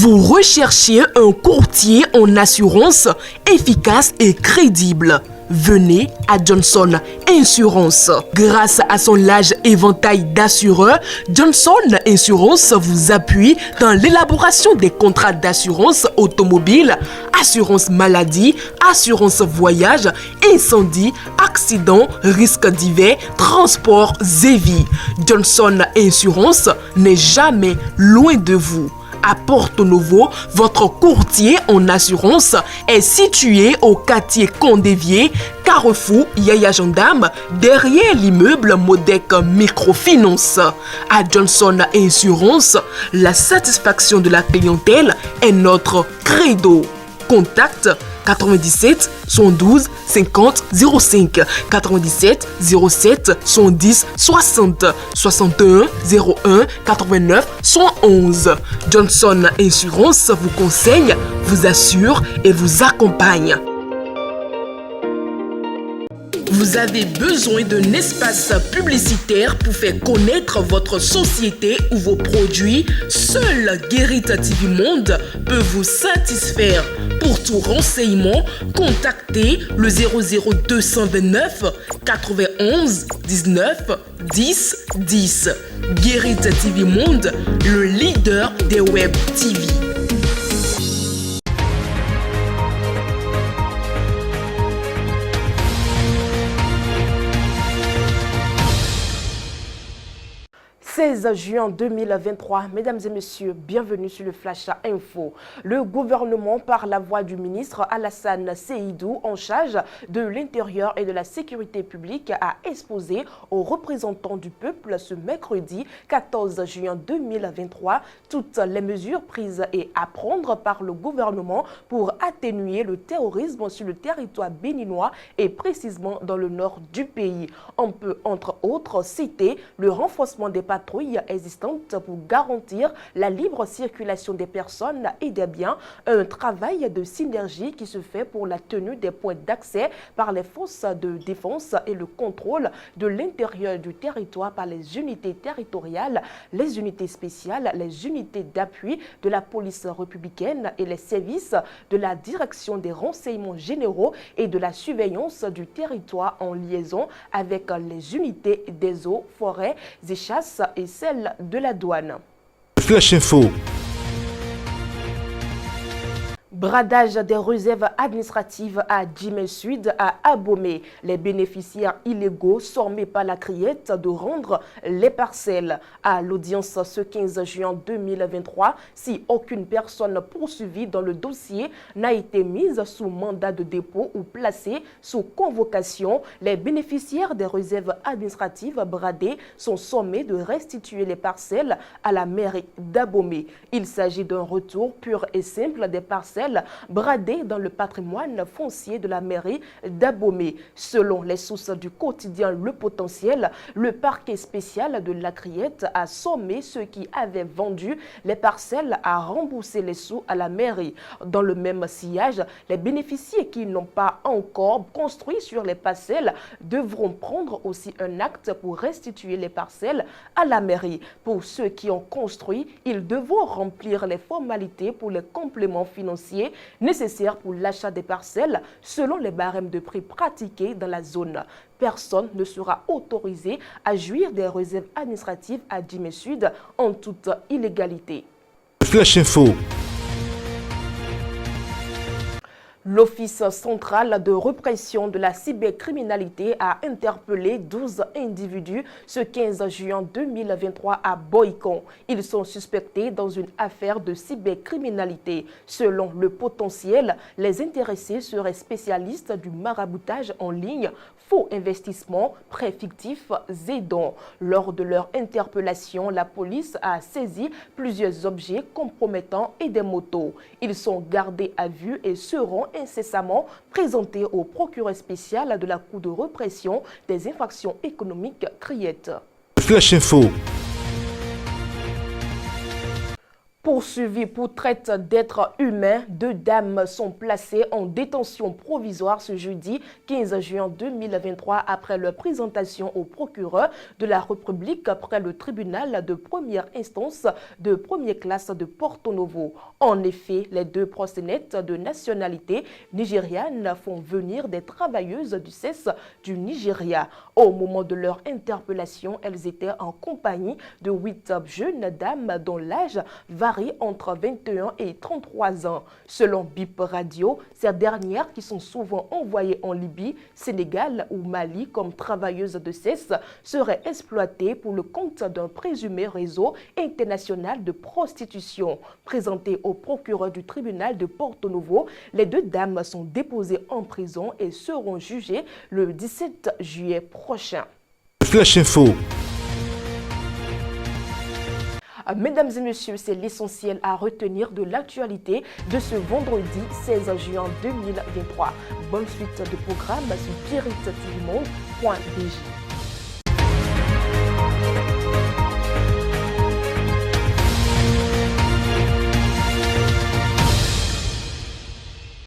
Vous recherchez un courtier en assurance efficace et crédible. Venez à Johnson Insurance. Grâce à son large éventail d'assureurs, Johnson Insurance vous appuie dans l'élaboration des contrats d'assurance automobile, assurance maladie, assurance voyage, incendie, accident, risques divers, transports et vie. Johnson Insurance n'est jamais loin de vous. À Porto Novo, votre courtier en assurance est situé au quartier Condévier, Carrefour Yaya Gendarme, derrière l'immeuble Modec Microfinance. À Johnson Insurance, la satisfaction de la clientèle est notre credo. Contact 97 112 50 05 97 07 110 60 61 01 89 111. Johnson Insurance vous conseille, vous assure et vous accompagne. Vous avez besoin d'un espace publicitaire pour faire connaître votre société ou vos produits? Seul Guérit TV Monde peut vous satisfaire. Pour tout renseignement, contactez le 00229 91 19 10 10. Guérit TV Monde, le leader des web TV. « 16 juin 2023, mesdames et messieurs, bienvenue sur le Flash Info. Le gouvernement, par la voix du ministre Alassane Seydou, en charge de l'Intérieur et de la Sécurité publique, a exposé aux représentants du peuple ce mercredi 14 juin 2023 toutes les mesures prises et à prendre par le gouvernement pour atténuer le terrorisme sur le territoire béninois et précisément dans le nord du pays. On peut entre autres citer le renforcement des patrouilles existantes pour garantir la libre circulation des personnes et des biens, un travail de synergie qui se fait pour la tenue des points d'accès par les forces de défense et le contrôle de l'intérieur du territoire par les unités territoriales, les unités spéciales, les unités d'appui de la police républicaine et les services de la direction des renseignements généraux et de la surveillance du territoire en liaison avec les unités des eaux, forêts et chasses et celle de la douane. Flash Info. Bradage des réserves administratives à Djimé Sud à Abomey. Les bénéficiaires illégaux sommés par la criette de rendre les parcelles. À l'audience ce 15 juin 2023, si aucune personne poursuivie dans le dossier n'a été mise sous mandat de dépôt ou placée sous convocation, les bénéficiaires des réserves administratives bradées sont sommés de restituer les parcelles à la mairie d'Abomey. Il s'agit d'un retour pur et simple des parcelles bradées dans le patrimoine foncier de la mairie d'Abomey. Selon les sources du quotidien Le Potentiel, le parquet spécial de la Criette a sommé ceux qui avaient vendu les parcelles à rembourser les sous à la mairie. Dans le même sillage, les bénéficiaires qui n'ont pas encore construit sur les parcelles devront prendre aussi un acte pour restituer les parcelles à la mairie. Pour ceux qui ont construit, ils devront remplir les formalités pour les compléments financiers nécessaires pour l'achat des parcelles selon les barèmes de prix pratiqués dans la zone. Personne ne sera autorisé à jouir des réserves administratives à Djimé Sud en toute illégalité. Flash Info. L'Office central de répression de la cybercriminalité a interpellé 12 individus ce 15 juin 2023 à Boïcon. Ils sont suspectés dans une affaire de cybercriminalité. Selon Le Potentiel, les intéressés seraient spécialistes du maraboutage en ligne, faux investissements, prêts fictifs et dons. Lors de leur interpellation, la police a saisi plusieurs objets compromettants et des motos. Ils sont gardés à vue et seront incessamment présentés au procureur spécial de la Cour de répression des infractions économiques Criette. Flash Info. Poursuivies pour traite d'êtres humains, 2 dames sont placées en détention provisoire ce jeudi 15 juin 2023 après leur présentation au procureur de la République près le tribunal de première instance de première classe de Porto Novo. En effet, les 2 proxénètes de nationalité nigériane font venir des travailleuses du sexe du Nigeria. Au moment de leur interpellation, elles étaient en compagnie de 8 jeunes dames dont l'âge varie entre 21 et 33 ans. Selon BIP Radio, ces dernières qui sont souvent envoyées en Libye, Sénégal ou Mali comme travailleuses de sexe seraient exploitées pour le compte d'un présumé réseau international de prostitution. Présentées au procureur du tribunal de Porto Novo, les 2 dames sont déposées en prison et seront jugées le 17 juillet prochain. Flash Info. Mesdames et messieurs, c'est l'essentiel à retenir de l'actualité de ce vendredi 16 juin 2023. Bonne suite de programme sur PiriTVMonde.dj.